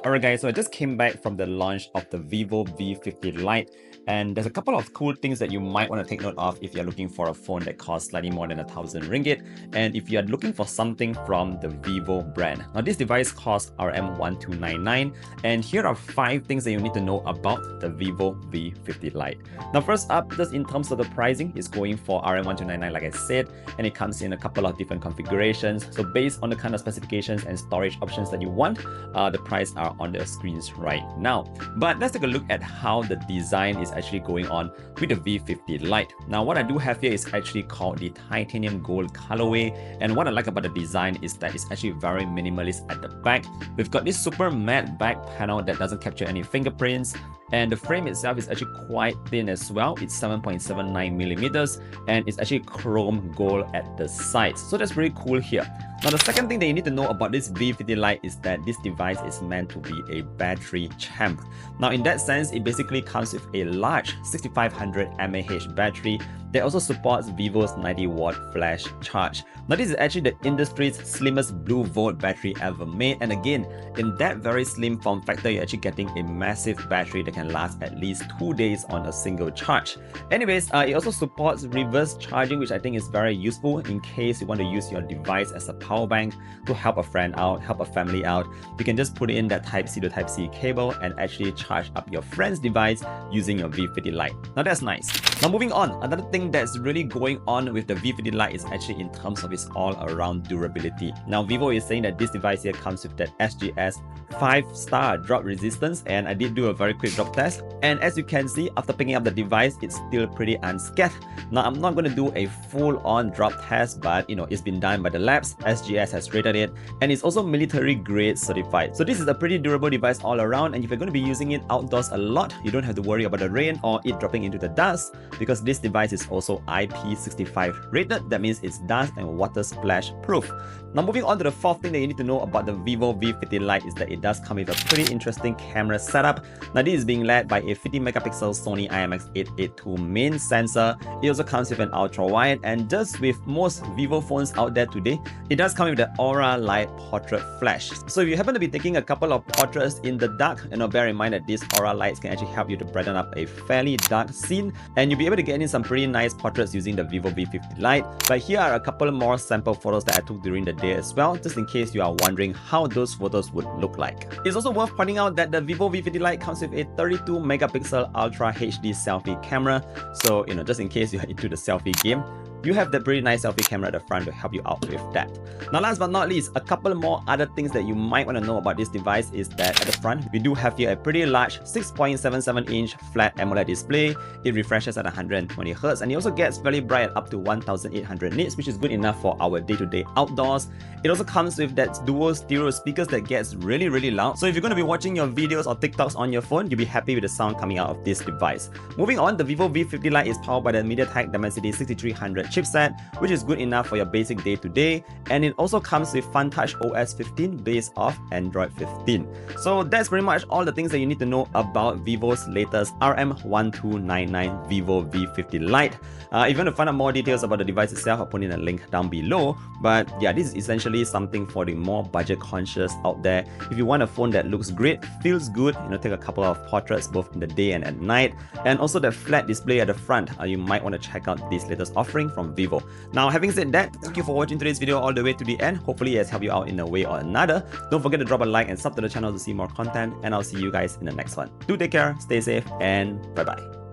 Alright guys, so I just came back from the launch of the vivo V50 Lite, and there's a couple of cool things that you might want to take note of if you're looking for a phone that costs slightly more than 1,000 ringgit, and if you're looking for something from the Vivo brand. Now this device costs RM1299, and here are 5 things that you need to know about the vivo V50 Lite. Now first up, just in terms of the pricing, it's going for RM1299 like I said, and it comes in a couple of different configurations. So based on the kind of specifications and storage options that you want, the price are on the screens right now. But let's take a look at how the design is actually going on with the V50 Lite. Now what I do have here is actually called the titanium gold colorway, and what I like about the design is that it's actually very minimalist at the back. We've got this super matte back panel that doesn't capture any fingerprints, and the frame itself is actually quite thin as well. It's 7.79 millimeters, and it's actually chrome gold at the sides. So that's pretty cool here. Now the second thing that you need to know about this V50 Lite is that this device is meant to be a battery champ. Now in that sense, it basically comes with a large 6500 mAh battery that also supports Vivo's 90 watt flash charge. Now this is actually the industry's slimmest blue volt battery ever made, and again, in that very slim form factor, you're actually getting a massive battery that can last at least 2 days on a single charge. Anyways, it also supports reverse charging, which I think is very useful in case you want to use your device as a power bank to help a friend out, help a family out. You can just put in that Type-C to Type-C cable and actually charge up your friend's device using your V50 Lite. Now that's nice. Now moving on, another thing that's really going on with the V50 Lite is actually in terms of its all-around durability. Now Vivo is saying that this device here comes with that SGS 5-star drop resistance, and I did do a very quick drop test, and as you can see, after picking up the device, it's still pretty unscathed. Now I'm not going to do a full-on drop test, but it's been done by the labs. SGS has rated it, and it's also military grade certified. So this is a pretty durable device all around, and if you're going to be using it outdoors a lot, you don't have to worry about the rain or it dropping into the dust, because this device is also IP65 rated. That means it's dust and water splash proof. Now moving on to the fourth thing that you need to know about the vivo V50 Lite is that it does come with a pretty interesting camera setup. Now this is being led by a 50 megapixel Sony IMX882 main sensor. It also comes with an ultra wide, and just with most Vivo phones out there today, it does come with the Aura Light portrait flash. So if you happen to be taking a couple of portraits in the dark, bear in mind that these Aura lights can actually help you to brighten up a fairly dark scene, and you'll be able to get in some pretty nice portraits using the vivo V50 Lite. But here are a couple more sample photos that I took during the day as well, just in case you are wondering how those photos would look like. It's also worth pointing out that the vivo V50 Lite comes with a 32 megapixel Ultra HD selfie camera, so just in case you're into the selfie game, you have that pretty nice selfie camera at the front to help you out with that. Now last but not least, a couple more other things that you might want to know about this device is that at the front, we do have here a pretty large 6.77 inch flat AMOLED display. It refreshes at 120 Hz, and it also gets very bright at up to 1800 nits, which is good enough for our day-to-day outdoors. It also comes with that dual stereo speakers that gets really loud. So if you're going to be watching your videos or TikToks on your phone, you'll be happy with the sound coming out of this device. Moving on, the vivo V50 Lite is powered by the MediaTek Dimensity 6300 chipset, which is good enough for your basic day-to-day, and it also comes with FunTouch OS 15 based off Android 15. So that's pretty much all the things that you need to know about Vivo's latest RM1299 vivo V50 Lite. If you want to find out more details about the device itself, I'll put in a link down below. But yeah, this is essentially something for the more budget conscious out there. If you want a phone that looks great, feels good, take a couple of portraits both in the day and at night, and also the flat display at the front, you might want to check out this latest offering from Vivo. Now having said that, thank you for watching today's video all the way to the end. Hopefully it has helped you out in a way or another. Don't forget to drop a like and sub to the channel to see more content, and I'll see you guys in the next one. Do take care, stay safe, and bye bye.